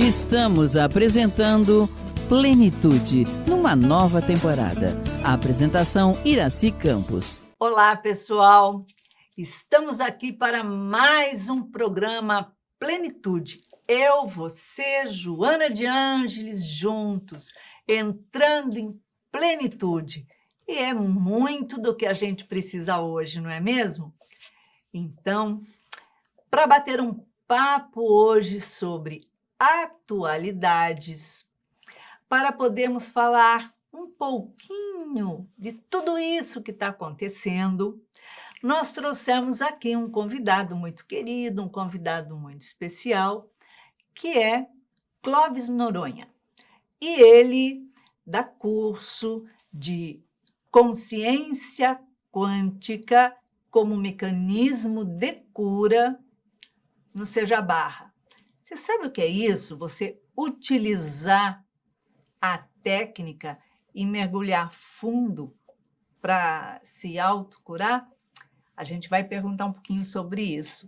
Estamos apresentando Plenitude, numa nova temporada. A apresentação Iraci Campos. Olá, pessoal! Estamos aqui para mais um programa Plenitude. Eu, você, Joana de Ângeles, juntos, entrando em plenitude. E é muito do que a gente precisa hoje, não é mesmo? Então, para bater um papo hoje sobre atualidades, para podermos falar um pouquinho de tudo isso que está acontecendo, nós trouxemos aqui um convidado muito querido, um convidado muito especial, que é Clóvis Noronha. E ele dá curso de consciência quântica como mecanismo de cura no Seja Barra. Você sabe o que é isso? Você utilizar a técnica e mergulhar fundo para se autocurar? A gente vai perguntar um pouquinho sobre isso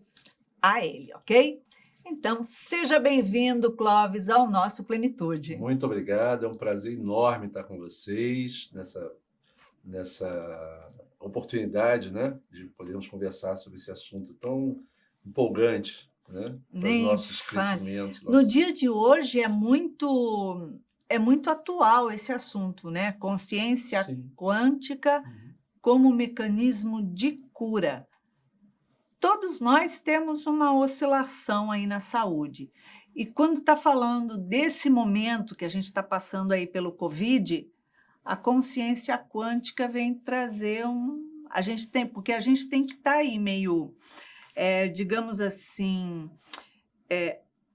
a ele, ok? Então, seja bem-vindo, Clóvis, ao nosso Plenitude. Muito obrigado, é um prazer enorme estar com vocês nessa oportunidade, né, de podermos conversar sobre esse assunto tão empolgante, né, para os nossos crescimentos. No dia de hoje é muito atual esse assunto, né? Consciência quântica como mecanismo de cura. Todos nós temos uma oscilação aí na saúde. E quando está falando desse momento que a gente está passando aí pelo Covid, a consciência quântica vem trazer porque a gente tem que estar aí meio, digamos assim,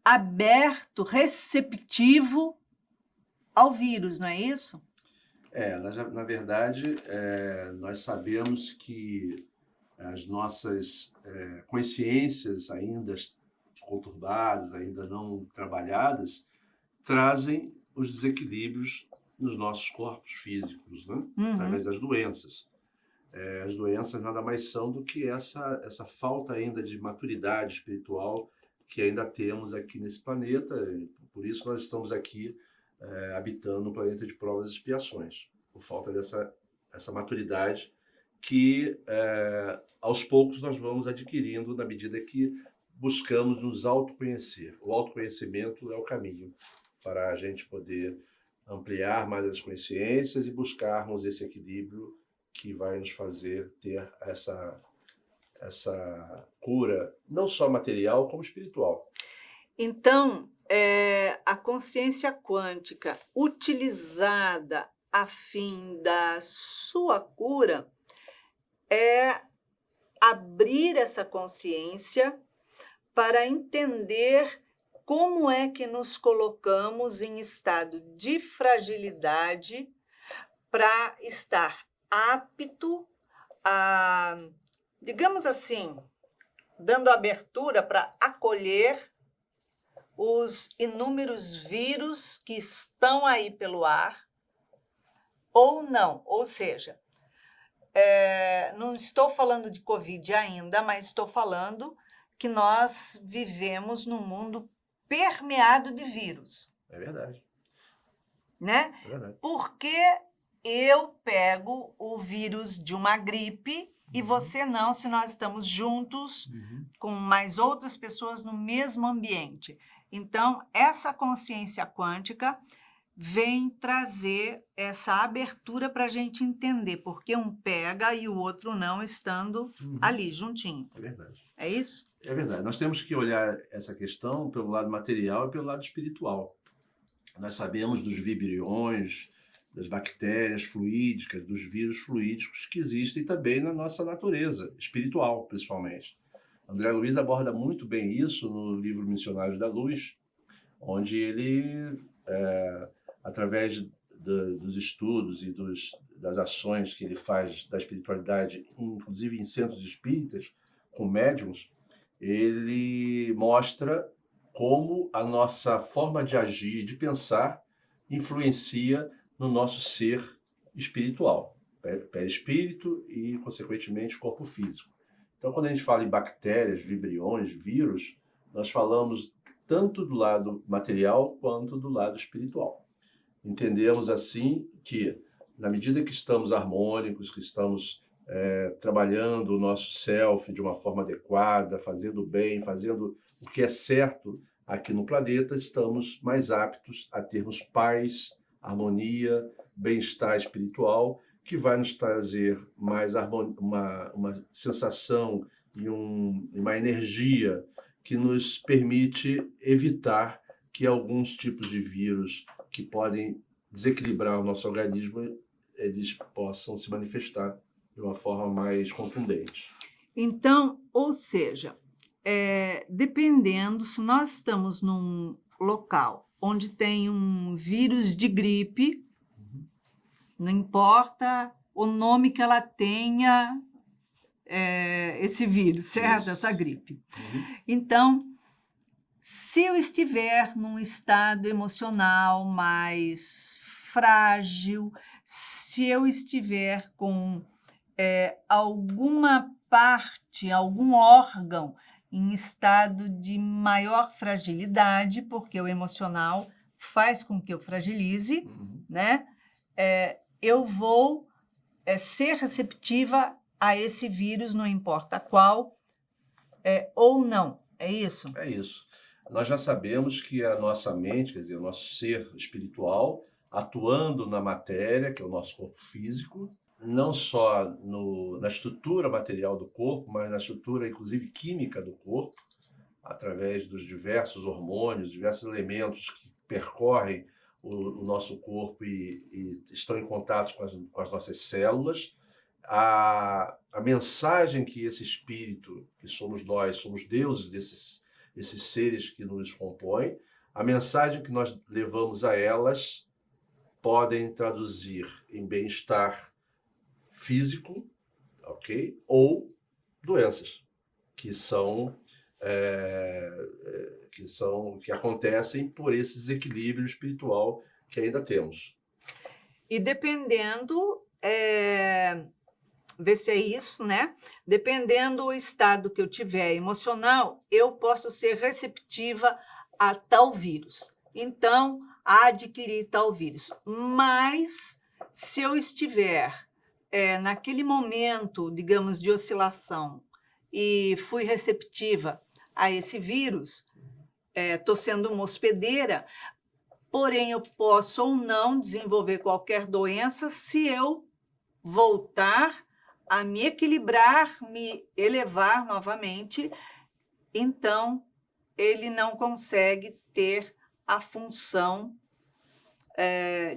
aberto, receptivo ao vírus, não é isso? Na verdade, nós sabemos que as nossas consciências ainda conturbadas, ainda não trabalhadas, trazem os desequilíbrios nos nossos corpos físicos, né? Através das doenças. As doenças nada mais são do que essa falta ainda de maturidade espiritual que ainda temos aqui nesse planeta. Por isso nós estamos aqui habitando um planeta de provas e expiações, por falta dessa maturidade que aos poucos nós vamos adquirindo na medida que buscamos nos autoconhecer. O autoconhecimento é o caminho para a gente poder ampliar mais as consciências e buscarmos esse equilíbrio que vai nos fazer ter essa cura, não só material, como espiritual. Então, a consciência quântica utilizada a fim da sua cura é abrir essa consciência para entender como é que nos colocamos em estado de fragilidade para estar apto a, digamos assim, dando abertura para acolher os inúmeros vírus que estão aí pelo ar, ou não. Ou seja, não estou falando de Covid ainda, mas estou falando que nós vivemos num mundo permeado de vírus. É verdade. Né? É verdade. Porque eu pego o vírus de uma gripe e você não, se nós estamos juntos com mais outras pessoas no mesmo ambiente. Então, essa consciência quântica vem trazer essa abertura para a gente entender porque um pega e o outro não, estando ali, juntinho. É verdade. É isso? É verdade. Nós temos que olhar essa questão pelo lado material e pelo lado espiritual. Nós sabemos dos vibriões, das bactérias fluídicas, dos vírus fluídicos que existem também na nossa natureza, espiritual principalmente. André Luiz aborda muito bem isso no livro Missionários da Luz, onde ele, através dos estudos e das ações que ele faz da espiritualidade, inclusive em centros espíritas, com médiuns, ele mostra como a nossa forma de agir, de pensar, influencia no nosso ser espiritual, perispírito e, consequentemente, corpo físico. Então, quando a gente fala em bactérias, vibriões, vírus, nós falamos tanto do lado material quanto do lado espiritual. Entendemos assim que, na medida que estamos harmônicos, que estamos trabalhando o nosso self de uma forma adequada, fazendo bem, fazendo o que é certo aqui no planeta, estamos mais aptos a termos paz, harmonia, bem-estar espiritual, que vai nos trazer mais uma sensação e uma energia que nos permite evitar que alguns tipos de vírus que podem desequilibrar o nosso organismo, eles possam se manifestar de uma forma mais contundente. Então, ou seja, dependendo, se nós estamos num local onde tem um vírus de gripe, não importa o nome que ela tenha, esse vírus, certo? Isso. Essa gripe. Uhum. Então, se eu estiver num estado emocional mais frágil, se eu estiver com alguma parte, algum órgão em estado de maior fragilidade, porque o emocional faz com que eu fragilize, Uhum. né? Eu vou ser receptiva a esse vírus, não importa qual, ou não. É isso? É isso. Nós já sabemos que a nossa mente, quer dizer, o nosso ser espiritual, atuando na matéria, que é o nosso corpo físico, não só na estrutura material do corpo, mas na estrutura, inclusive, química do corpo, através dos diversos hormônios, diversos elementos que percorrem o nosso corpo e estão em contato com as nossas células. A mensagem que esse espírito, que somos nós, somos deuses esses seres que nos compõem, a mensagem que nós levamos a elas podem traduzir em bem-estar físico, ok? Ou doenças que acontecem por esse desequilíbrio espiritual que ainda temos. E dependendo, vê se é isso, né? Dependendo do estado que eu tiver emocional, eu posso ser receptiva a tal vírus. Então, a adquirir tal vírus. Mas, se eu estiver naquele momento, digamos, de oscilação, e fui receptiva a esse vírus, estou sendo uma hospedeira, porém eu posso ou não desenvolver qualquer doença se eu voltar a me equilibrar, me elevar novamente. Então, ele não consegue ter a função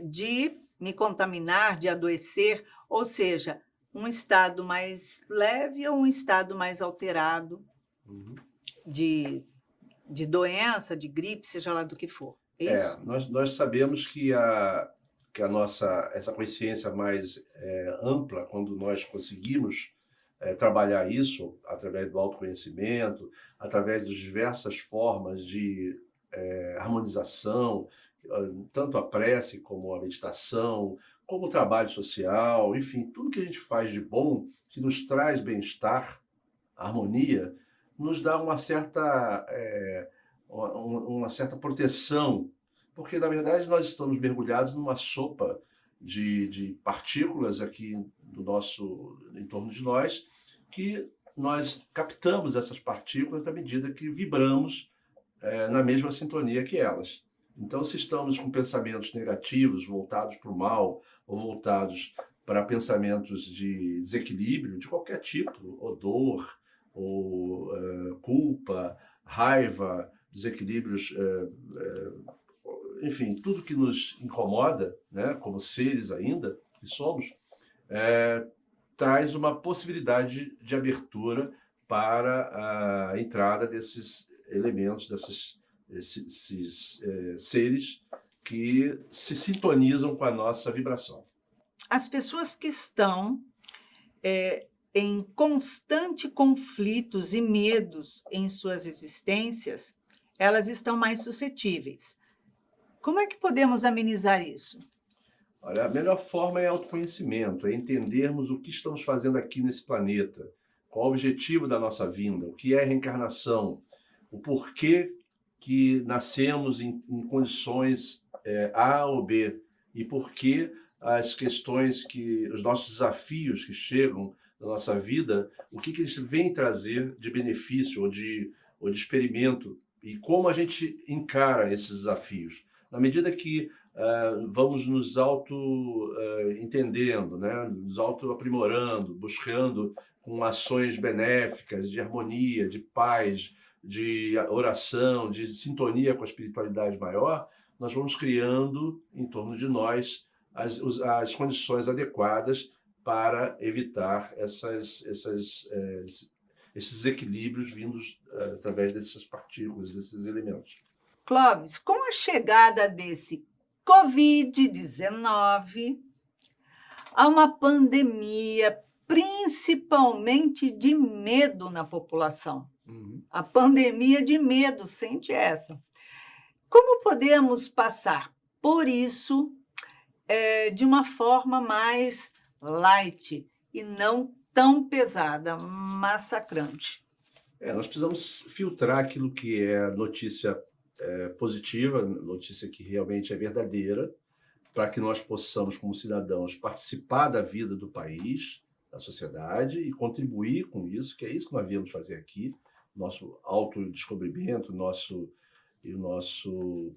de me contaminar, de adoecer, ou seja, um estado mais leve ou um estado mais alterado de doença, de gripe, seja lá do que for. É isso? Nós sabemos que essa consciência mais ampla, quando nós conseguimos trabalhar isso através do autoconhecimento, através das diversas formas de harmonização, tanto a prece como a meditação, como o trabalho social, enfim, tudo que a gente faz de bom, que nos traz bem-estar, harmonia, nos dá uma certa proteção, porque, na verdade, nós estamos mergulhados numa sopa de partículas aqui em torno de nós, que nós captamos essas partículas na medida que vibramos na mesma sintonia que elas. Então, se estamos com pensamentos negativos, voltados para o mal, ou voltados para pensamentos de desequilíbrio, de qualquer tipo, ou dor, ou culpa, raiva, desequilíbrios, enfim, tudo que nos incomoda, né, como seres ainda que somos, traz uma possibilidade de abertura para a entrada desses elementos, desses seres que se sintonizam com a nossa vibração. As pessoas que estão em constante conflitos e medos em suas existências, elas estão mais suscetíveis. Como é que podemos amenizar isso? Olha, a melhor forma é autoconhecimento, é entendermos o que estamos fazendo aqui nesse planeta, qual o objetivo da nossa vinda, o que é reencarnação, o porquê que nascemos em condições A ou B, e por que as questões os nossos desafios que chegam na nossa vida, o que eles vêm trazer de benefício ou de experimento, e como a gente encara esses desafios. Na medida que vamos nos auto-entendendo, né? Nos auto-aprimorando, buscando com ações benéficas, de harmonia, de paz, de oração, de sintonia com a espiritualidade maior, nós vamos criando em torno de nós as condições adequadas para evitar esses desequilíbrios vindos através dessas partículas, desses elementos. Clóvis, com a chegada desse Covid-19, há uma pandemia, principalmente de medo na população. A pandemia de medo, sente essa. Como podemos passar por isso de uma forma mais light e não tão pesada, massacrante? Nós precisamos filtrar aquilo que é notícia positiva, notícia que realmente é verdadeira, para que nós possamos, como cidadãos, participar da vida do país, da sociedade, e contribuir com isso, que é isso que nós viemos fazer aqui. Nosso autodescobrimento, o nosso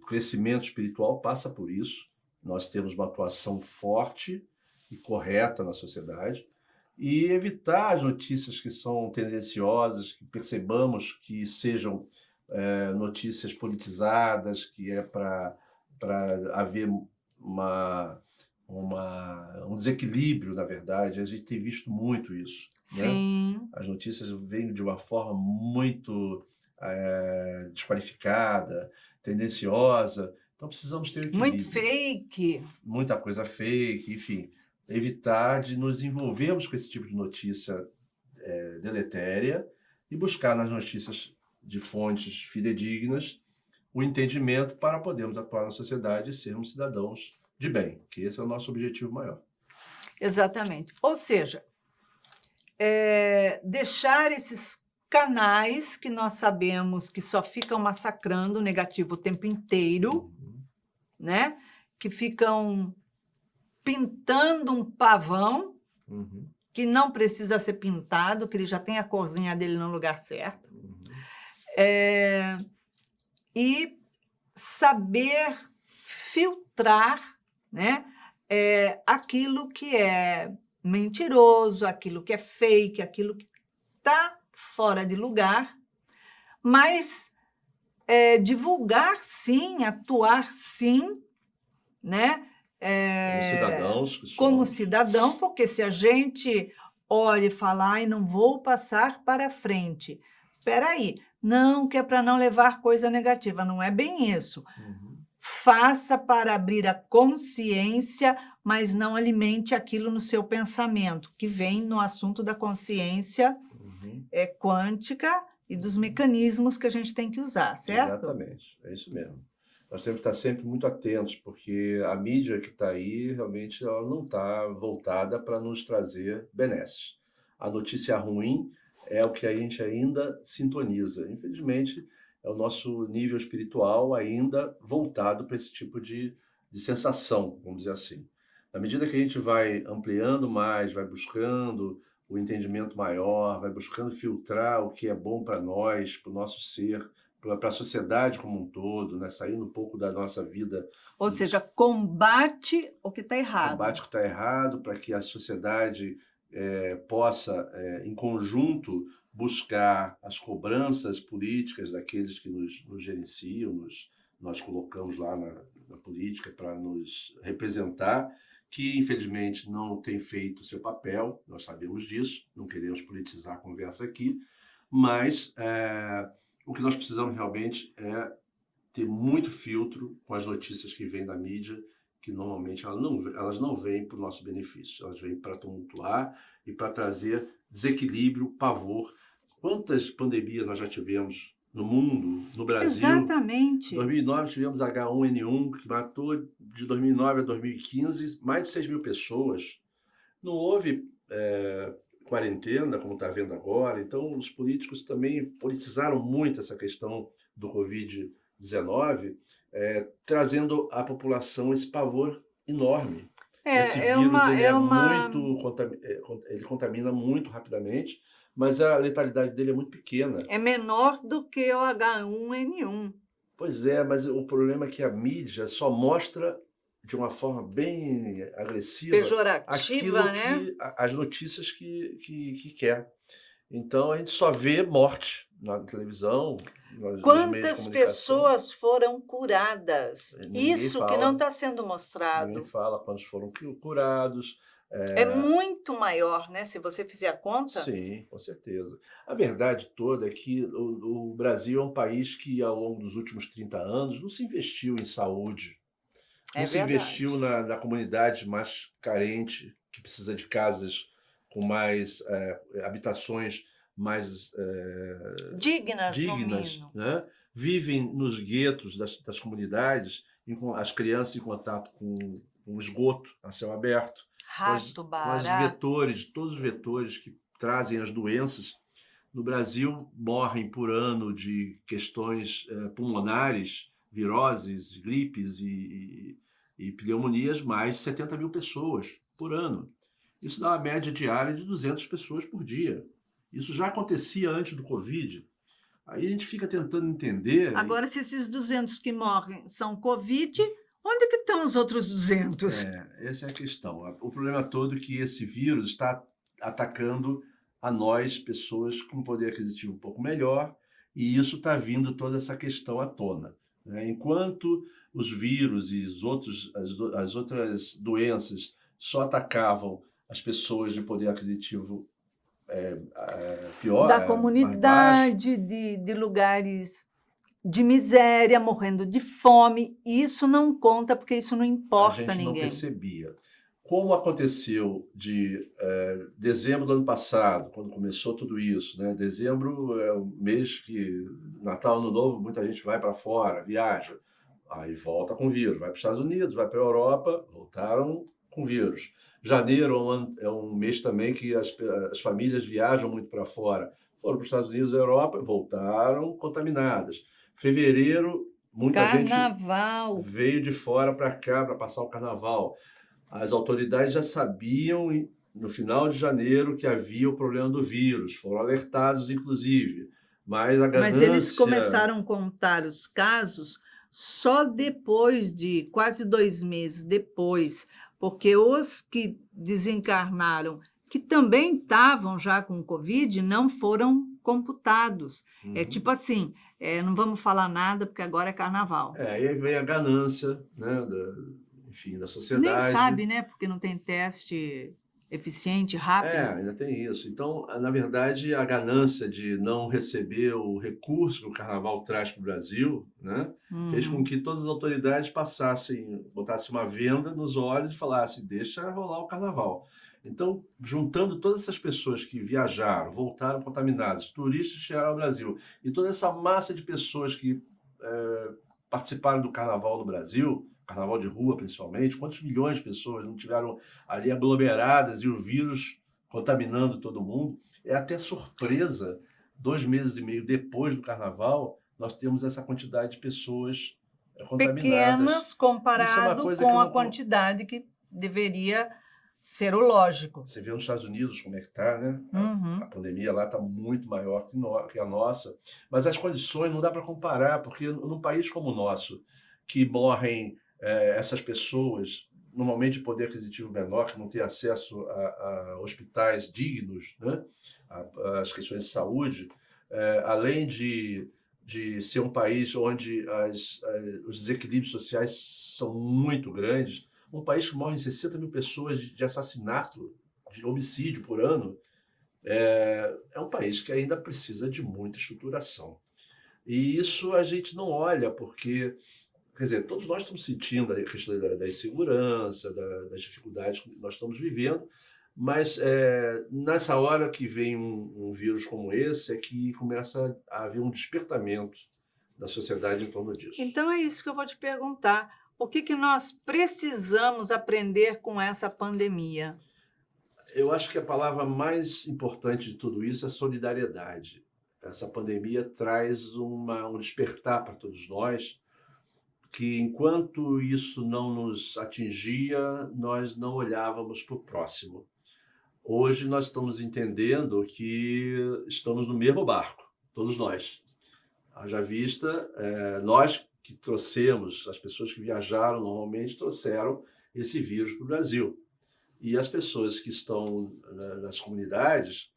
crescimento espiritual passa por isso. Nós temos uma atuação forte e correta na sociedade, e evitar as notícias que são tendenciosas, que percebamos que sejam notícias politizadas, que é para haver um desequilíbrio, na verdade. A gente tem visto muito isso. Sim. Né? As notícias vêm de uma forma muito desqualificada, tendenciosa. Então precisamos ter equilíbrio. Muito fake. Muita coisa fake, enfim. Evitar de nos envolvermos com esse tipo de notícia deletéria e buscar nas notícias de fontes fidedignas o entendimento para podermos atuar na sociedade e sermos cidadãos de bem, que esse é o nosso objetivo maior. Exatamente. Ou seja, deixar esses canais que nós sabemos que só ficam massacrando o negativo o tempo inteiro, né? Que ficam pintando um pavão que não precisa ser pintado, que ele já tem a corzinha dele no lugar certo. E saber filtrar, né, aquilo que é mentiroso, aquilo que é fake, aquilo que está fora de lugar, mas divulgar sim, atuar sim, né? Como cidadãos que somos. Como cidadão, porque se a gente olha e fala, ai, não vou passar para frente, espera aí, não, que é para não levar coisa negativa, não é bem isso. Faça para abrir a consciência, mas não alimente aquilo no seu pensamento, que vem no assunto da consciência quântica e dos mecanismos que a gente tem que usar, certo? Exatamente, é isso mesmo. Nós temos que estar sempre muito atentos, porque a mídia que está aí, realmente, ela não está voltada para nos trazer benesses. A notícia ruim é o que a gente ainda sintoniza. Infelizmente, é o nosso nível espiritual ainda voltado para esse tipo de sensação, vamos dizer assim. Na medida que a gente vai ampliando mais, vai buscando o entendimento maior, vai buscando filtrar o que é bom para nós, para o nosso ser, para a sociedade como um todo, né? Saindo um pouco da nossa vida. Ou seja, combate o que está errado. Combate o que está errado, para que a sociedade possa, em conjunto, buscar as cobranças políticas daqueles que nos gerenciam, nós colocamos lá na política para nos representar, que infelizmente não tem feito o seu papel, nós sabemos disso, não queremos politizar a conversa aqui, mas o que nós precisamos realmente é ter muito filtro com as notícias que vêm da mídia, que normalmente elas não vêm para o nosso benefício, elas vêm para tumultuar e para trazer desequilíbrio, pavor. Quantas pandemias nós já tivemos no mundo, no Brasil? Exatamente. Em 2009 tivemos H1N1, que matou de 2009 a 2015 mais de 6 mil pessoas. Não houve quarentena, como está havendo agora. Então, os políticos também politizaram muito essa questão do Covid-19. Covid-19, trazendo à população esse pavor enorme. Esse É vírus uma, ele é é uma, muito, ele contamina muito rapidamente, mas a letalidade dele é muito pequena. é menor do que o H1N1. Pois é, mas o problema é que a mídia só mostra de uma forma bem agressiva Pejorativa, aquilo né? as notícias que quer. Então a gente só vê morte na televisão, nos meios de Quantas comunicação. pessoas foram curadas? Ninguém Isso que não fala, está sendo mostrado. ninguém fala quantos foram curados. É muito maior, né? Se você fizer a conta. Sim, com certeza. A verdade toda é que o Brasil é um país que, ao longo dos últimos 30 anos, não se investiu em saúde, não É se verdade. investiu na comunidade mais carente, que precisa de casas com mais habitações mais Dignas, no dignas, mínimo. né? Vivem nos guetos das comunidades, as crianças em contato com o esgoto a céu aberto, Rato, com barato. todos os vetores que trazem as doenças. No Brasil, morrem por ano de questões pulmonares, viroses, gripes e pneumonias, mais de 70 mil pessoas por ano. Isso dá uma média diária de 200 pessoas por dia. Isso já acontecia antes do Covid. Aí a gente fica tentando entender. Agora, se esses 200 que morrem são Covid, onde que estão os outros 200? Essa é a questão. O problema todo é que esse vírus está atacando a nós, pessoas com poder aquisitivo um pouco melhor, e isso está vindo toda essa questão à tona, né? Enquanto os vírus e as outras doenças só atacavam as pessoas de poder aquisitivo pior, Da mais baixo, comunidade, de lugares de miséria, morrendo de fome. Isso não conta, porque isso não a importa gente a não ninguém. percebia. Como aconteceu de dezembro do ano passado, quando começou tudo isso, né? Dezembro é o mês que, Natal, Ano Novo, muita gente vai para fora, viaja, aí volta com vírus, vai para os Estados Unidos, vai para a Europa, voltaram com vírus. Janeiro é um mês também que as famílias viajam muito para fora, foram para os Estados Unidos e Europa, voltaram contaminadas. Fevereiro, muita gente Carnaval. veio de fora para cá para passar o carnaval. As autoridades já sabiam, no final de janeiro, que havia o problema do vírus, foram alertados, inclusive, mas a ganância... Mas eles começaram a contar os casos só depois de, quase 2 meses depois, porque os que desencarnaram, que também estavam já com Covid, não foram computados. É tipo assim, não vamos falar nada, porque agora é carnaval. Aí vem a ganância, né, enfim, da sociedade. Nem sabe, né? Porque não tem teste eficiente, rápido. Ainda tem isso. Então, na verdade, a ganância de não receber o recurso que o carnaval traz para o Brasil, né, fez com que todas as autoridades botassem uma venda nos olhos e falassem, deixa rolar o carnaval. Então, juntando todas essas pessoas que viajaram, voltaram contaminadas, turistas que chegaram ao Brasil, e toda essa massa de pessoas que participaram do carnaval no Brasil, carnaval de rua principalmente, quantos milhões de pessoas não tiveram ali aglomeradas e o vírus contaminando todo mundo? É até surpresa, 2 meses e meio depois do carnaval, nós temos essa quantidade de pessoas contaminadas. Pequenas comparado com a quantidade que deveria ser o lógico. Você vê nos Estados Unidos como é que está, né? A pandemia lá está muito maior que a nossa. Mas as condições não dá para comparar, porque num país como o nosso, que morrem essas pessoas, normalmente de poder aquisitivo menor, que não têm acesso a hospitais dignos, né? As questões de saúde, além de ser um país onde os desequilíbrios sociais são muito grandes, um país que morrem 60 mil pessoas de assassinato, de homicídio por ano, é um país que ainda precisa de muita estruturação. E isso a gente não olha, porque, quer dizer, todos nós estamos sentindo a questão da insegurança, das dificuldades que nós estamos vivendo, mas nessa hora que vem um vírus como esse, é que começa a haver um despertamento da sociedade em torno disso. Então é isso que eu vou te perguntar. O que nós precisamos aprender com essa pandemia? Eu acho que a palavra mais importante de tudo isso é solidariedade. essa pandemia traz um despertar para todos nós, que enquanto isso não nos atingia, nós não olhávamos para o próximo. Hoje nós estamos entendendo que estamos no mesmo barco, todos nós. Haja vista, nós que trouxemos, as pessoas que viajaram normalmente trouxeram esse vírus para o Brasil. E as pessoas que estão nas comunidades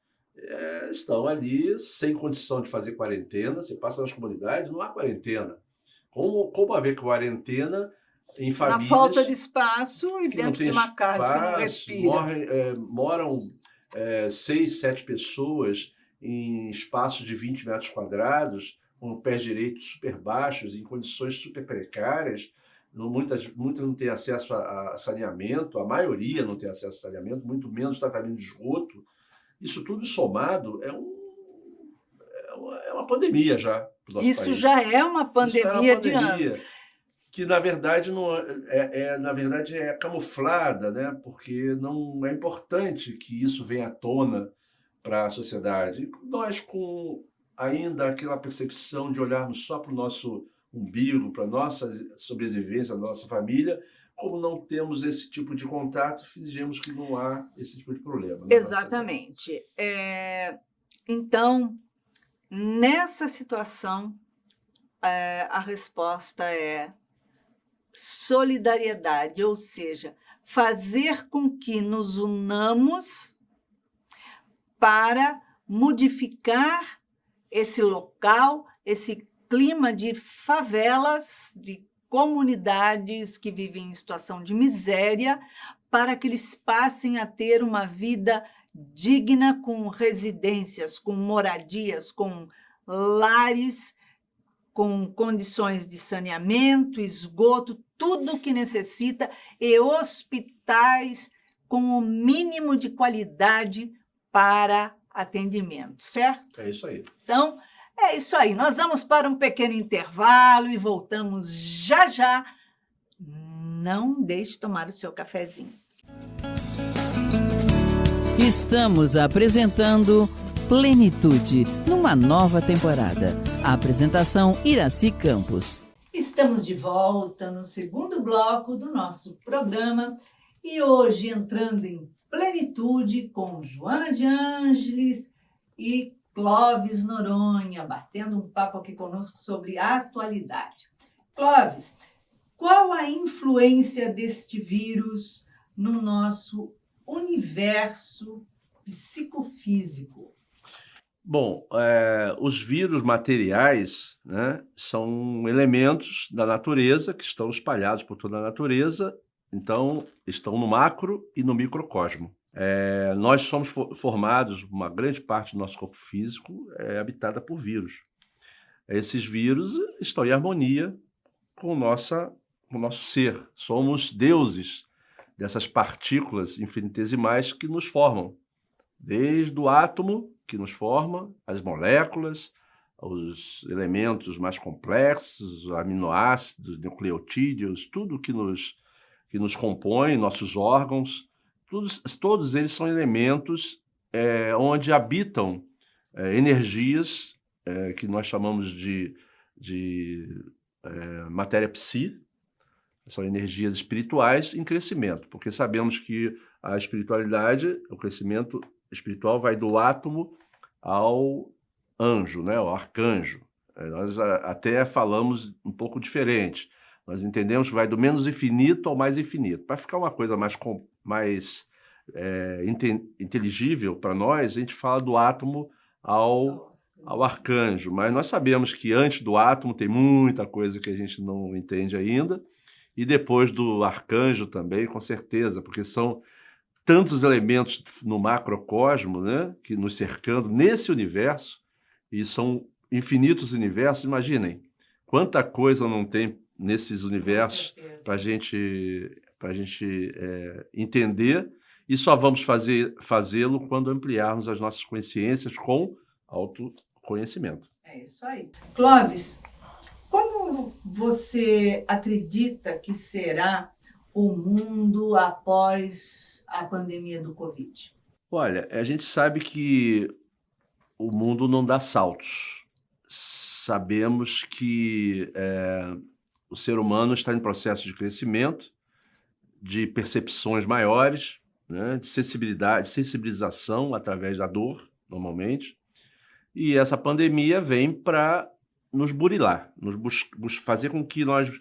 estão ali sem condição de fazer quarentena. Você passa nas comunidades, não há quarentena. Como haver quarentena em famílias... Na falta de espaço e dentro de uma casa que não respira. Moram 6, 7 pessoas em espaços de 20 metros quadrados, com pés direitos super baixos, em condições super precárias. Muitas não têm acesso a saneamento, a maioria não tem acesso a saneamento, muito menos tratamento de esgoto. Isso tudo somado é uma pandemia já. Isso já é uma pandemia de anos. Que, na verdade, é camuflada, né? Porque não é importante que isso venha à tona para a sociedade. Nós, com ainda aquela percepção de olharmos só para o nosso umbigo, para a nossa sobrevivência, a nossa família, como não temos esse tipo de contato, fingimos que não há esse tipo de problema. Exatamente. Então, nessa situação, a resposta é solidariedade, ou seja, fazer com que nos unamos para modificar esse local, esse clima de favelas, de comunidades que vivem em situação de miséria, para que eles passem a ter uma vida digna, com residências, com moradias, com lares, com condições de saneamento, esgoto, tudo o que necessita, e hospitais com o mínimo de qualidade para atendimento, certo? É isso aí. Então, é isso aí. Nós vamos para um pequeno intervalo e voltamos já já. Não deixe de tomar o seu cafezinho. Estamos apresentando Plenitude, numa nova temporada. A apresentação Iraci Campos. Estamos de volta no segundo bloco do nosso programa e hoje entrando em plenitude com Joana de Ângeles e Clóvis Noronha, batendo um papo aqui conosco sobre a atualidade. Clóvis, qual a influência deste vírus no nosso universo psicofísico? Bom, os vírus materiais, né, são elementos da natureza que estão espalhados por toda a natureza, então estão no macro e no microcosmo. Nós somos formados, uma grande parte do nosso corpo físico é habitada por vírus. Esses vírus estão em harmonia com o nosso ser. Somos deuses dessas partículas infinitesimais que nos formam, desde o átomo que nos forma, as moléculas, os elementos mais complexos, aminoácidos, nucleotídeos, tudo que nos compõe, nossos órgãos, todos eles são elementos onde habitam energias que nós chamamos de matéria psi, são energias espirituais em crescimento, porque sabemos que a espiritualidade, o crescimento espiritual vai do átomo ao anjo, né, ao arcanjo. Nós até falamos um pouco diferente. Nós entendemos que vai do menos infinito ao mais infinito. Para ficar uma coisa mais inteligível para nós, a gente fala do átomo ao arcanjo. Mas nós sabemos que antes do átomo tem muita coisa que a gente não entende ainda. E depois do arcanjo também, com certeza, porque são tantos elementos no macrocosmo, né, que nos cercando nesse universo, e são infinitos universos. Imaginem quanta coisa não tem nesses universos para a gente entender, e só vamos fazê-lo quando ampliarmos as nossas consciências com autoconhecimento. É isso aí. Clóvis, como você acredita que será o mundo após a pandemia do Covid? Olha, a gente sabe que o mundo não dá saltos. Sabemos que o ser humano está em processo de crescimento, de percepções maiores, né, de sensibilização através da dor, normalmente, e essa pandemia vem para nos burilar, fazer com que nós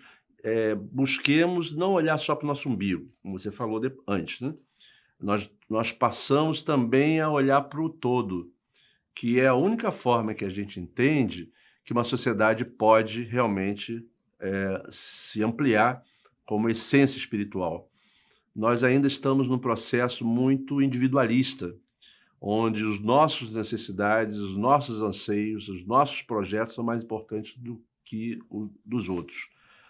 busquemos não olhar só para o nosso umbigo, como você falou antes, né? Nós passamos também a olhar para o todo, que é a única forma que a gente entende que uma sociedade pode realmente se ampliar como essência espiritual. Nós ainda estamos num processo muito individualista, onde as nossas necessidades, os nossos anseios, os nossos projetos são mais importantes do que o dos outros.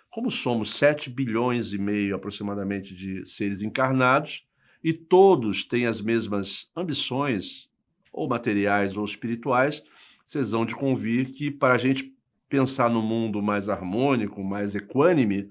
Como somos 7,5 bilhões aproximadamente de seres encarnados, e todos têm as mesmas ambições, ou materiais ou espirituais, vocês vão de convir que para a gente pensar no mundo mais harmônico, mais equânime,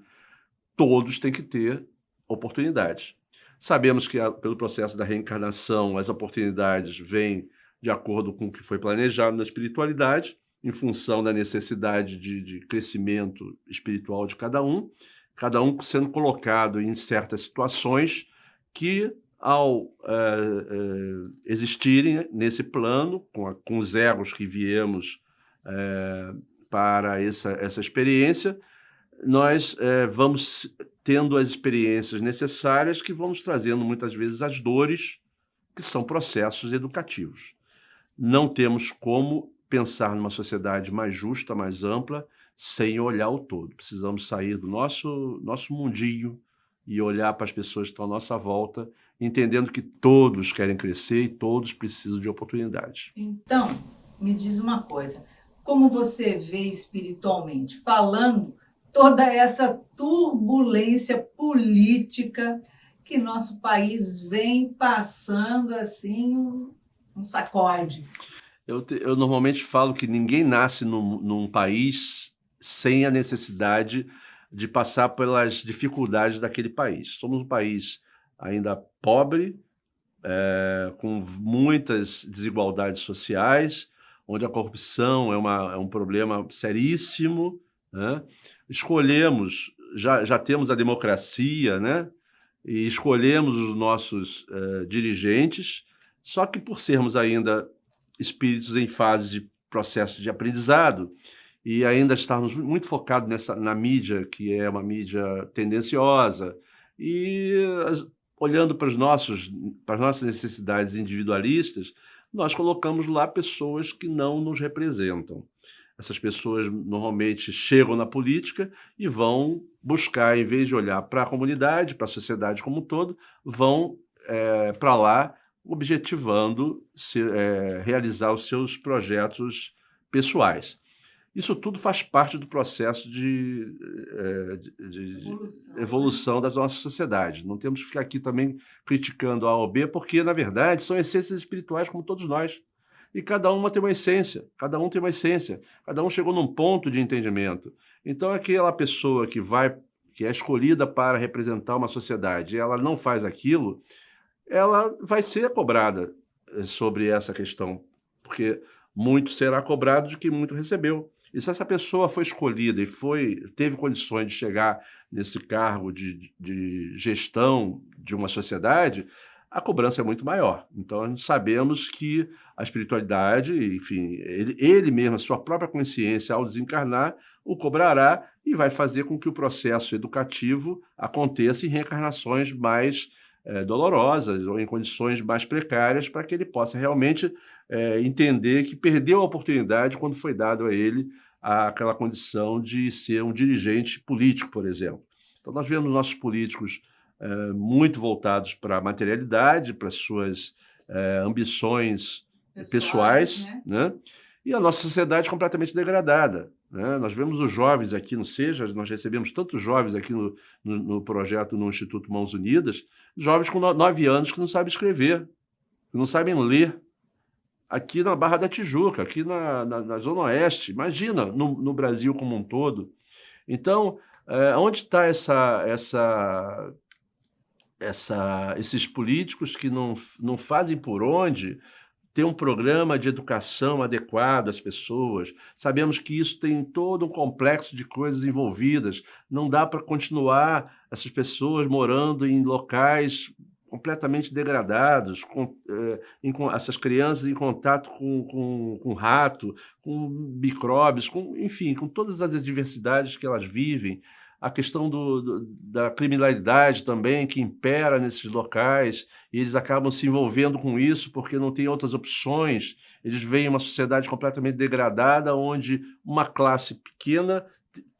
todos têm que ter oportunidades. Sabemos que pelo processo da reencarnação, as oportunidades vêm de acordo com o que foi planejado na espiritualidade, em função da necessidade de crescimento espiritual de cada um sendo colocado em certas situações que, ao existirem nesse plano, com os egos que viemos para essa experiência, nós vamos tendo as experiências necessárias que vão nos trazendo, muitas vezes, as dores, que são processos educativos. Não temos como pensar numa sociedade mais justa, mais ampla, sem olhar o todo. Precisamos sair do nosso mundinho e olhar para as pessoas que estão à nossa volta, entendendo que todos querem crescer e todos precisam de oportunidades. Então, me diz uma coisa, como você vê espiritualmente, falando toda essa turbulência política que nosso país vem passando assim, um sacode? Eu normalmente falo que ninguém nasce num país sem a necessidade de passar pelas dificuldades daquele país. Somos um país ainda pobre, com muitas desigualdades sociais, onde a corrupção é um problema seríssimo, né? Escolhemos, já temos a democracia, né? E escolhemos os nossos dirigentes, só que por sermos ainda espíritos em fase de processo de aprendizado e ainda estarmos muito focados na mídia, que é uma mídia tendenciosa, e olhando para as nossas necessidades individualistas, nós colocamos lá pessoas que não nos representam. Essas pessoas normalmente chegam na política e vão buscar, em vez de olhar para a comunidade, para a sociedade como um todo, vão para lá objetivando realizar os seus projetos pessoais. Isso tudo faz parte do processo de evolução da nossa sociedade. Não temos que ficar aqui também criticando A ou B, porque, na verdade, são essências espirituais como todos nós. E cada uma tem uma essência, cada um chegou num ponto de entendimento. Então, aquela pessoa que é escolhida para representar uma sociedade, ela não faz aquilo, ela vai ser cobrada sobre essa questão, porque muito será cobrado de que muito recebeu. E se essa pessoa foi escolhida e teve condições de chegar nesse cargo de gestão de uma sociedade, a cobrança é muito maior. Então, nós sabemos que a espiritualidade, enfim, ele mesmo, a sua própria consciência, ao desencarnar, o cobrará e vai fazer com que o processo educativo aconteça em reencarnações mais dolorosas ou em condições mais precárias, para que ele possa realmente entender que perdeu a oportunidade quando foi dado a ele aquela condição de ser um dirigente político, por exemplo. Então, nós vemos nossos políticos muito voltados para a materialidade, para as suas ambições pessoais, né? E a nossa sociedade completamente degradada, né? Nós vemos os jovens aqui no SEJA, nós recebemos tantos jovens aqui no projeto no Instituto Mãos Unidas, jovens com 9 anos que não sabem escrever, que não sabem ler, aqui na Barra da Tijuca, aqui na Zona Oeste, imagina, no Brasil como um todo. Então, onde está esses políticos que não fazem por onde ter um programa de educação adequado às pessoas. Sabemos que isso tem todo um complexo de coisas envolvidas. Não dá para continuar essas pessoas morando em locais completamente degradados, essas crianças em contato com rato, com micróbios, enfim, com todas as adversidades que elas vivem. A questão da criminalidade também, que impera nesses locais, e eles acabam se envolvendo com isso porque não tem outras opções. Eles veem uma sociedade completamente degradada, onde uma classe pequena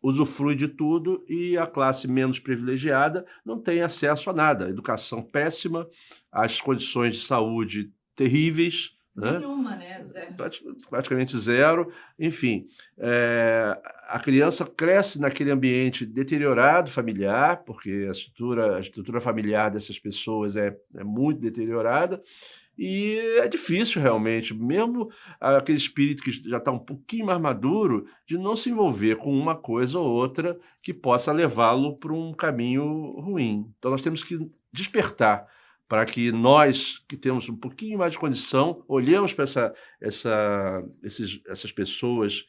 usufrui de tudo e a classe menos privilegiada não tem acesso a nada. Educação péssima, as condições de saúde terríveis, né? Nenhuma, né, Zé? Praticamente zero. Enfim, a criança cresce naquele ambiente deteriorado familiar, porque a estrutura familiar dessas pessoas é muito deteriorada, e é difícil realmente, mesmo aquele espírito que já está um pouquinho mais maduro, de não se envolver com uma coisa ou outra que possa levá-lo para um caminho ruim. Então nós temos que despertar para que nós, que temos um pouquinho mais de condição, olhemos para essas pessoas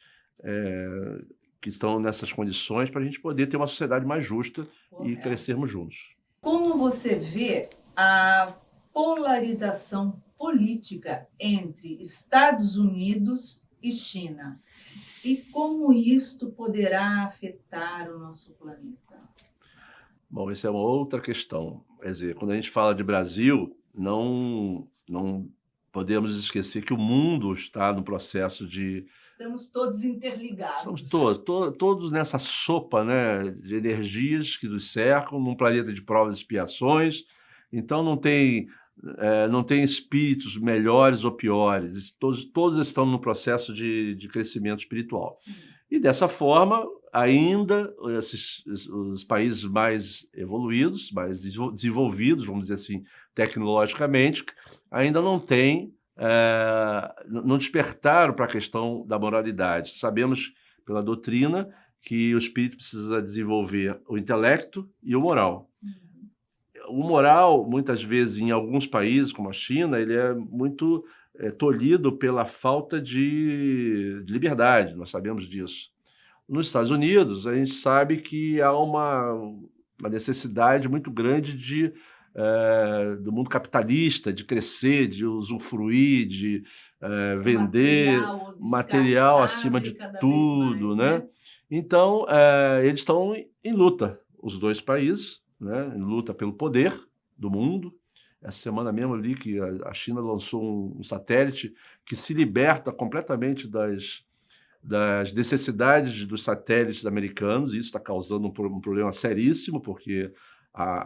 que estão nessas condições, para a gente poder ter uma sociedade mais justa e crescermos juntos. Como você vê a polarização política entre Estados Unidos e China? E como isto poderá afetar o nosso planeta? Bom, essa é uma outra questão. Quer dizer, quando a gente fala de Brasil, não podemos esquecer que o mundo está no processo de... Estamos todos interligados. Estamos todos nessa sopa, né, de energias que nos cercam, num planeta de provas e expiações. Então não tem espíritos melhores ou piores. Todos estão no processo de crescimento espiritual. Sim. E dessa forma, ainda os países mais evoluídos, mais desenvolvidos, vamos dizer assim, tecnologicamente, ainda não despertaram para a questão da moralidade. Sabemos pela doutrina que o espírito precisa desenvolver o intelecto e o moral. O moral, muitas vezes, em alguns países, como a China, ele é muito tolhido pela falta de liberdade, nós sabemos disso. Nos Estados Unidos, a gente sabe que há uma necessidade muito grande do mundo capitalista, de crescer, de usufruir, de vender material acima de tudo, né? Então, eles estão em luta, os dois países, né, em luta pelo poder do mundo. Essa semana mesmo eu li que a China lançou um satélite que se liberta completamente das necessidades dos satélites americanos, e isso está causando um problema seríssimo, porque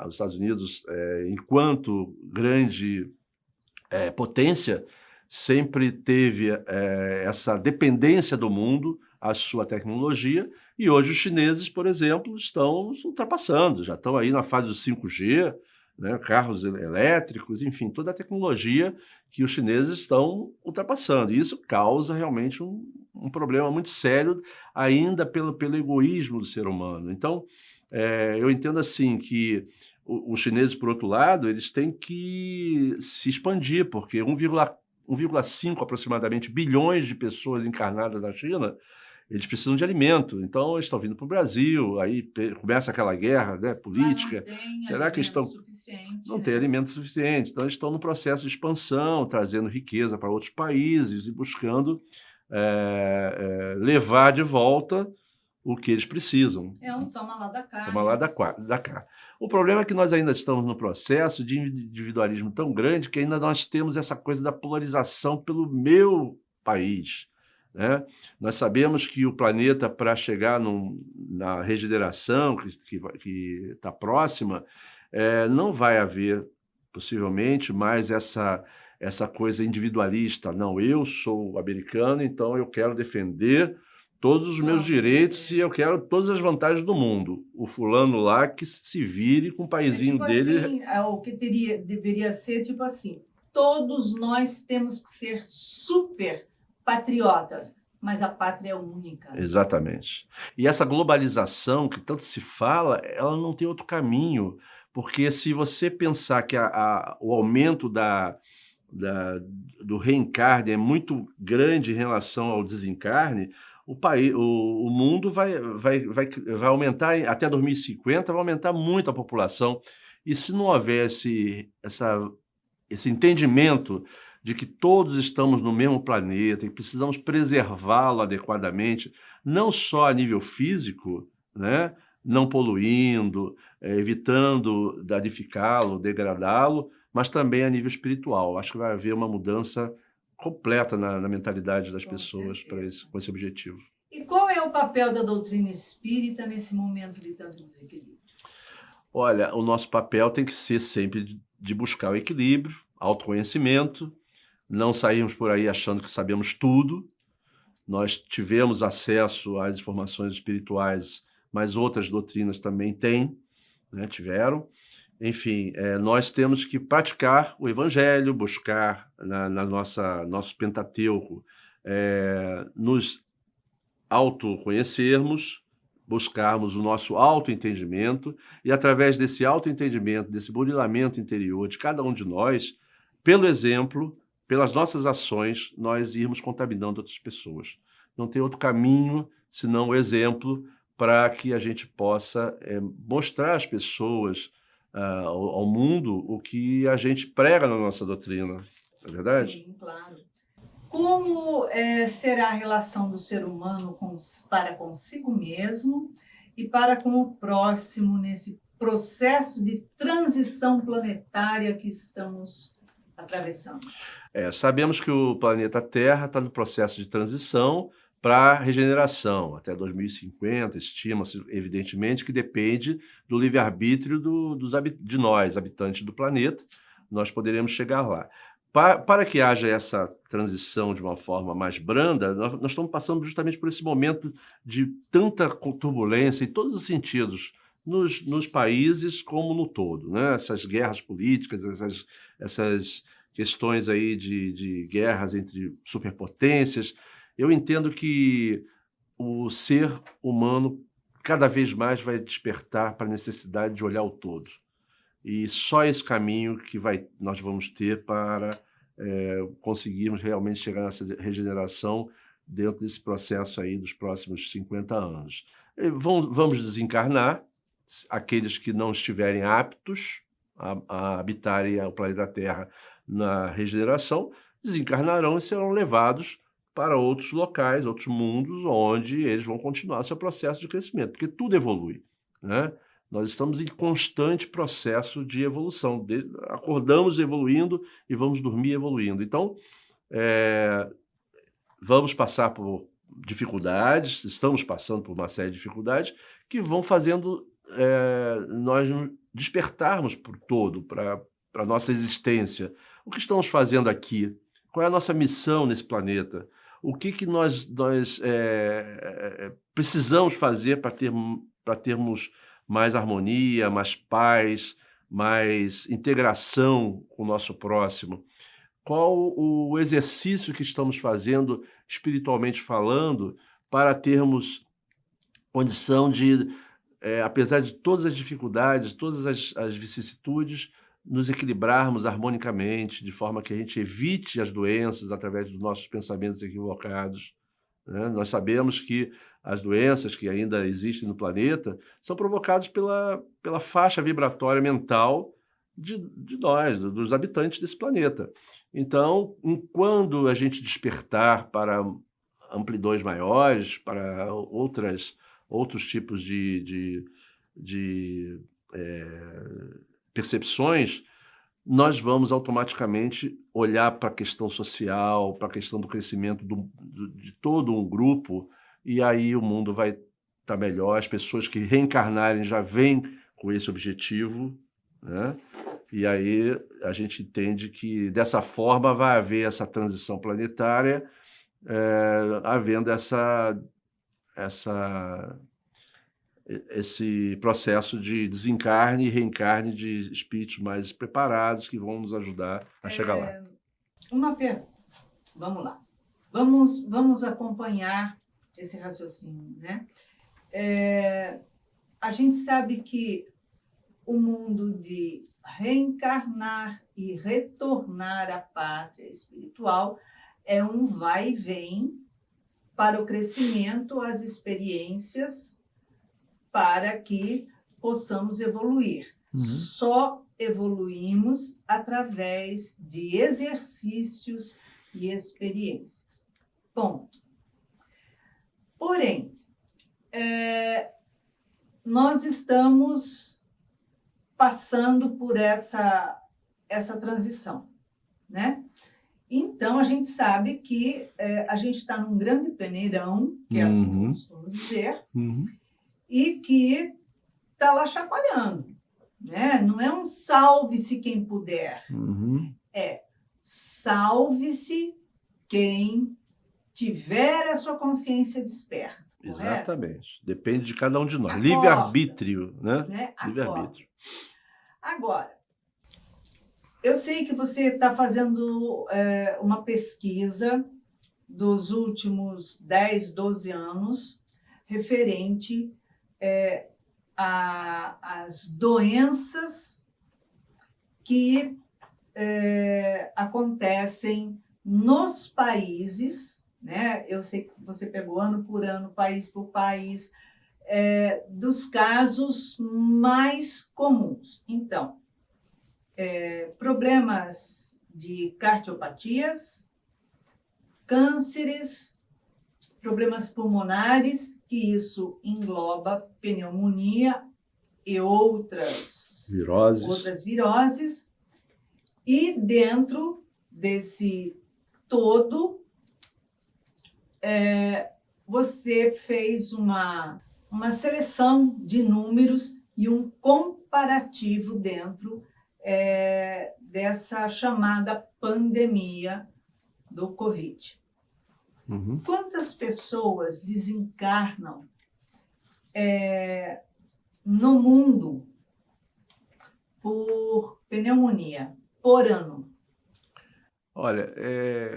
os Estados Unidos, enquanto grande potência, sempre teve essa dependência do mundo à sua tecnologia, e hoje os chineses, por exemplo, estão ultrapassando, já estão aí na fase do 5G, né, carros elétricos, enfim, toda a tecnologia que os chineses estão ultrapassando. E isso causa realmente um problema muito sério, ainda pelo egoísmo do ser humano. Então, eu entendo assim que os chineses, por outro lado, eles têm que se expandir, porque 1,5 aproximadamente bilhões de pessoas encarnadas na China, eles precisam de alimento. Então, eles estão vindo para o Brasil, aí começa aquela guerra, né, política. Será que não tem alimento suficiente? Então, eles estão no processo de expansão, trazendo riqueza para outros países e buscando levar de volta o que eles precisam. Toma lá da cá. Toma lá da cá. O problema é que nós ainda estamos no processo de individualismo tão grande que ainda nós temos essa coisa da polarização pelo meu país, né? Nós sabemos que o planeta, para chegar na regeneração que está próxima, não vai haver, possivelmente, mais essa coisa individualista. Não, eu sou americano, então eu quero defender todos os meus direitos e eu quero todas as vantagens do mundo. O fulano lá que se vire com o paizinho dele. Assim, o que deveria ser tipo assim: todos nós temos que ser super patriotas, mas a pátria é única. Exatamente. E essa globalização que tanto se fala, ela não tem outro caminho, porque se você pensar que o aumento do reencarne é muito grande em relação ao desencarne, o mundo vai aumentar, até 2050, vai aumentar muito a população. E se não houvesse esse entendimento de que todos estamos no mesmo planeta e precisamos preservá-lo adequadamente, não só a nível físico, né? Não poluindo, evitando danificá-lo, degradá-lo, mas também a nível espiritual. Acho que vai haver uma mudança completa na mentalidade das pessoas com esse objetivo. E qual é o papel da doutrina espírita nesse momento de tanto desequilíbrio? Olha, o nosso papel tem que ser sempre de buscar o equilíbrio, autoconhecimento, não sairmos por aí achando que sabemos tudo. Nós tivemos acesso às informações espirituais, mas outras doutrinas também têm, né, tiveram. Enfim, nós temos que praticar o Evangelho, buscar nosso Pentateuco, nos autoconhecermos, buscarmos o nosso autoentendimento e, através desse autoentendimento, desse burilamento interior de cada um de nós, pelo exemplo, pelas nossas ações, nós irmos contaminando outras pessoas. Não tem outro caminho senão o exemplo para que a gente possa mostrar às pessoas, ao mundo, o que a gente prega na nossa doutrina. Não é verdade? Sim, claro. Como será a relação do ser humano para consigo mesmo e para com o próximo nesse processo de transição planetária que estamos atravessando? Sabemos que o planeta Terra está no processo de transição para regeneração. Até 2050, estima-se, evidentemente, que depende do livre-arbítrio de nós, habitantes do planeta. Nós poderemos chegar lá. Para que haja essa transição de uma forma mais branda, nós estamos passando justamente por esse momento de tanta turbulência em todos os sentidos, nos países como no todo, né? Essas guerras políticas, essas questões aí de guerras entre superpotências. Eu entendo que o ser humano cada vez mais vai despertar para a necessidade de olhar o todo. E só esse caminho que nós vamos ter para conseguirmos realmente chegar nessa regeneração dentro desse processo aí dos próximos 50 anos. Vamos desencarnar aqueles que não estiverem aptos a habitarem o planeta Terra na regeneração, desencarnarão e serão levados para outros locais, outros mundos, onde eles vão continuar seu processo de crescimento, porque tudo evolui, né? Nós estamos em constante processo de evolução. Acordamos evoluindo e vamos dormir evoluindo. Então, vamos passar por dificuldades, estamos passando por uma série de dificuldades que vão fazendo nós despertarmos por todo, para a nossa existência. O que estamos fazendo aqui? Qual é a nossa missão nesse planeta? O que nós precisamos fazer para termos mais harmonia, mais paz, mais integração com o nosso próximo? Qual o exercício que estamos fazendo, espiritualmente falando, para termos condição de, apesar de todas as dificuldades, todas as vicissitudes, nos equilibrarmos harmonicamente, de forma que a gente evite as doenças através dos nossos pensamentos equivocados, né? Nós sabemos que as doenças que ainda existem no planeta são provocadas pela faixa vibratória mental de nós, dos habitantes desse planeta. Então, quando a gente despertar para amplidões maiores, para outros tipos de percepções, nós vamos automaticamente olhar para a questão social, para a questão do crescimento de todo um grupo, e aí o mundo vai estar melhor. As pessoas que reencarnarem já vêm com esse objetivo, né? E aí a gente entende que dessa forma vai haver essa transição planetária, havendo esse processo de desencarne e reencarne de espíritos mais preparados que vão nos ajudar a chegar lá. Uma pergunta. Vamos lá. Vamos acompanhar esse raciocínio, né? A gente sabe que o mundo de reencarnar e retornar à pátria espiritual é um vai e vem para o crescimento, as experiências, para que possamos evoluir. Só evoluímos através de exercícios e experiências. Ponto. Porém, nós estamos passando por essa transição, né? Então, a gente sabe que a gente está num grande peneirão, que é assim que eu costumo dizer, e que está lá chacoalhando, né? Não é um salve-se quem puder, é salve-se quem tiver a sua consciência desperta. Exatamente. Depende de cada um de nós. Acorda, livre-arbítrio, né? Livre-arbítrio. Agora, eu sei que você está fazendo uma pesquisa dos últimos 10, 12 anos referente às doenças que acontecem nos países, né? Eu sei que você pegou ano por ano, país por país, dos casos mais comuns. Então, problemas de cardiopatias, cânceres, problemas pulmonares, que isso engloba pneumonia e outras viroses. E dentro desse todo, você fez uma seleção de números e um comparativo dentro dessa chamada pandemia do Covid. Quantas pessoas desencarnam no mundo por pneumonia por ano? Olha,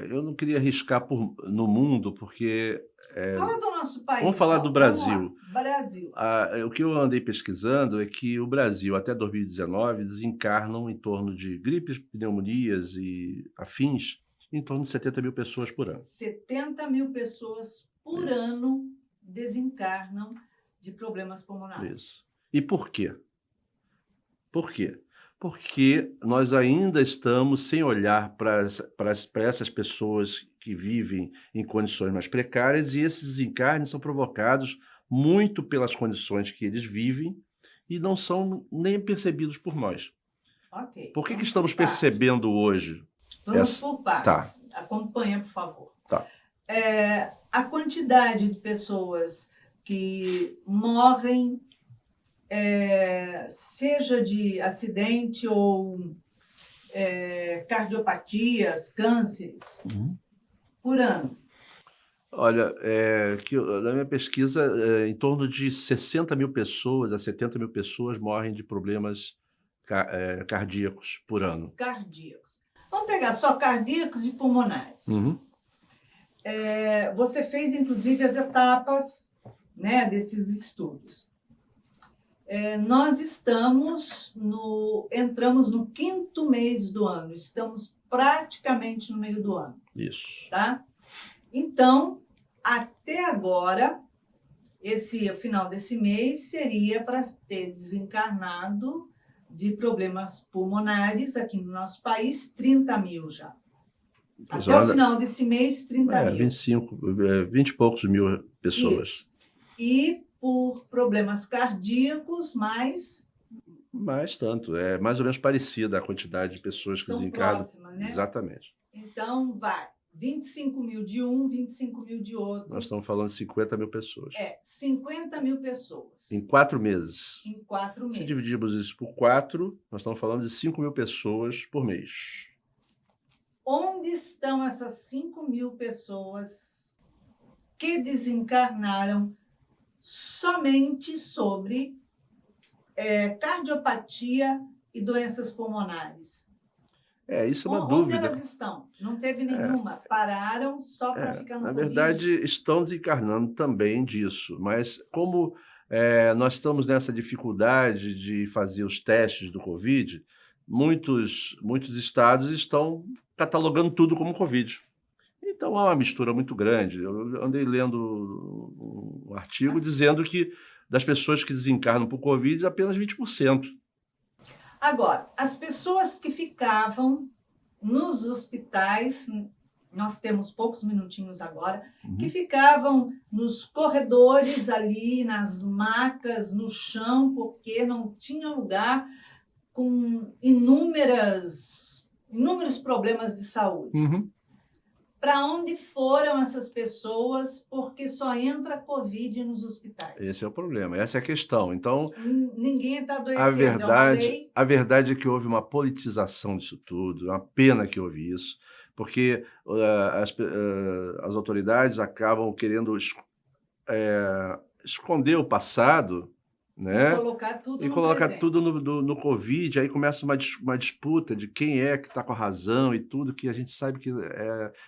eu não queria arriscar no mundo, porque... Fala do nosso país. Vamos falar do Brasil. Brasil. O que eu andei pesquisando é que o Brasil, até 2019, desencarnam em torno de gripes, pneumonias e afins, em torno de 70 mil pessoas por ano. 70 mil pessoas por ano desencarnam de problemas pulmonares. Isso. E por quê? Por quê? Porque nós ainda estamos sem olhar para essas pessoas que vivem em condições mais precárias, e esses desencarnes são provocados muito pelas condições que eles vivem e não são nem percebidos por nós. Ok. Por que estamos percebendo hoje? Vamos por partes. Tá. Acompanha, por favor. Tá. A quantidade de pessoas que morrem, seja de acidente ou cardiopatias, cânceres, por ano. Olha, na minha pesquisa, em torno de 60 mil pessoas a 70 mil pessoas morrem de problemas cardíacos por ano. Cardíacos. Vamos pegar só cardíacos e pulmonares. Você fez, inclusive, as etapas, né, desses estudos. Nós entramos no 5º mês do ano, estamos praticamente no meio do ano. Isso. Tá? Então, até agora, o final desse mês seria para ter desencarnado de problemas pulmonares aqui no nosso país, 30 mil já. Até o final desse mês, 30 mil. 20 e poucos mil pessoas. Isso. E por problemas cardíacos, mais tanto. É mais ou menos parecida a quantidade de pessoas que desencarnam. Próximas, né? Exatamente. Então, vai. 25 mil de um, 25 mil de outro. Nós estamos falando de 50 mil pessoas. 50 mil pessoas. Em 4 meses. Em 4 meses. Se dividirmos isso por 4, nós estamos falando de 5 mil pessoas por mês. Onde estão essas 5 mil pessoas que desencarnaram somente sobre cardiopatia e doenças pulmonares? Isso é uma Onde dúvida. Onde elas estão? Não teve nenhuma. Pararam só para ficar no Na Covid? verdade, estão desencarnando também disso, mas como nós estamos nessa dificuldade de fazer os testes do Covid, muitos estados estão catalogando tudo como Covid. Então, há uma mistura muito grande. Eu andei lendo um artigo dizendo que das pessoas que desencarnam por Covid, apenas 20%. Agora, as pessoas que ficavam nos hospitais, nós temos poucos minutinhos agora, que ficavam nos corredores ali, nas macas, no chão, porque não tinha lugar, com inúmeros problemas de saúde. Para onde foram essas pessoas? Porque só entra Covid nos hospitais. Esse é o problema, essa é a questão. Então, ninguém está adoecendo. a verdade é que houve uma politização disso tudo, é uma pena que houve isso, porque as autoridades acabam querendo esconder o passado, né? E colocar tudo no Covid, aí começa uma disputa de quem é que está com a razão e tudo, que a gente sabe que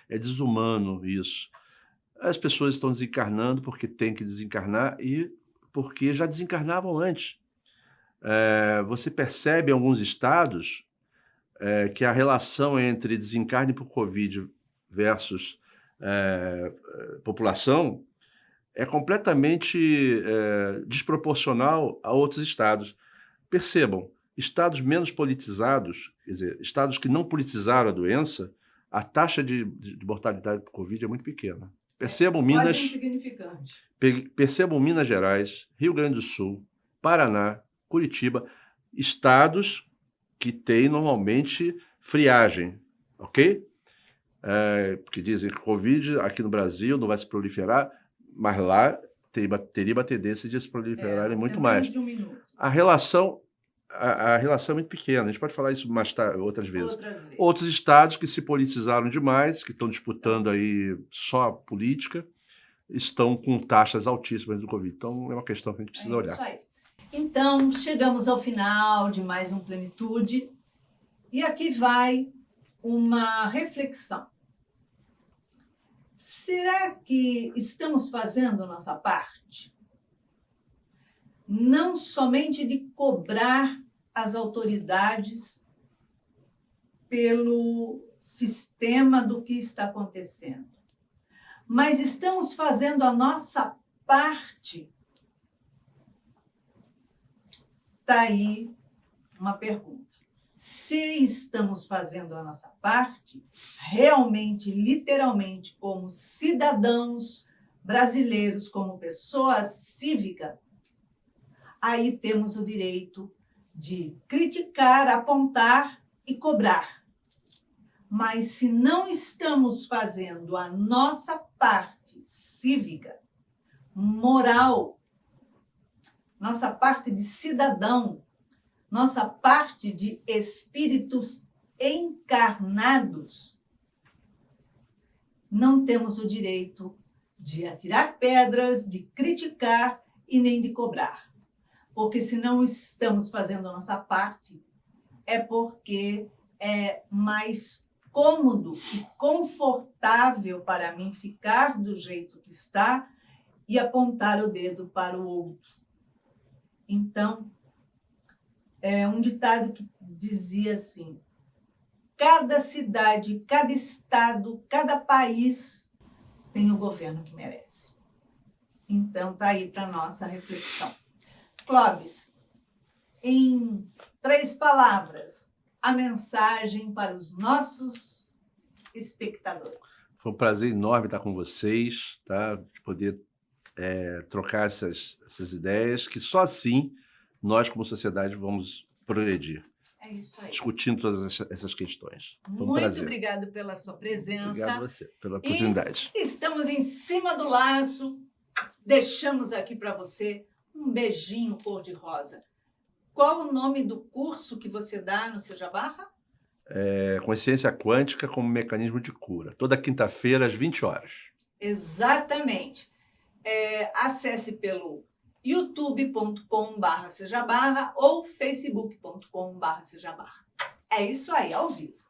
é desumano isso. As pessoas estão desencarnando porque tem que desencarnar e porque já desencarnavam antes. Você percebe em alguns estados que a relação entre desencarne por Covid versus população é completamente desproporcional a outros estados. Percebam, estados menos politizados, quer dizer, estados que não politizaram a doença, a taxa de mortalidade por Covid é muito pequena. Percebam quase insignificante. Percebam Minas Gerais, Rio Grande do Sul, Paraná, Curitiba, estados que têm normalmente friagem, ok? Porque dizem que Covid aqui no Brasil não vai se proliferar, mas lá teria uma tendência de se proliferarem muito mais. De um minuto. A relação é muito pequena, a gente pode falar isso mais tarde, outras vezes. Outros estados que se politizaram demais, que estão disputando aí só a política, estão com taxas altíssimas do Covid. Então, é uma questão que a gente precisa olhar. Isso aí. Então, chegamos ao final de mais um Plenitude, e aqui vai uma reflexão. Será que estamos fazendo a nossa parte? Não somente de cobrar as autoridades pelo sistema do que está acontecendo, mas estamos fazendo a nossa parte? Está aí uma pergunta. Se estamos fazendo a nossa parte, realmente, literalmente, como cidadãos brasileiros, como pessoa cívica, aí temos o direito de criticar, apontar e cobrar. Mas se não estamos fazendo a nossa parte cívica, moral, nossa parte de cidadão, nossa parte de espíritos encarnados, não temos o direito de atirar pedras, de criticar e nem de cobrar. Porque se não estamos fazendo a nossa parte, é porque é mais cômodo e confortável para mim ficar do jeito que está e apontar o dedo para o outro. Então, é um ditado que dizia assim: cada cidade, cada estado, cada país tem o governo que merece. Então, está aí para a nossa reflexão. Clóvis, em 3 palavras, a mensagem para os nossos espectadores. Foi um prazer enorme estar com vocês, tá? De poder trocar essas ideias, que só assim nós, como sociedade, vamos progredir. É isso aí. Discutindo todas essas questões. Foi um Muito prazer. obrigado pela sua presença. Obrigado a você pela oportunidade. E estamos em cima do laço. Deixamos aqui para você um beijinho cor-de-rosa. Qual o nome do curso que você dá no Seja Barra? Consciência Quântica como Mecanismo de Cura. Toda quinta-feira, às 20 horas. Exatamente. Acesse pelo youtube.com/sejabarra ou facebook.com/sejabarra. É isso aí, ao vivo.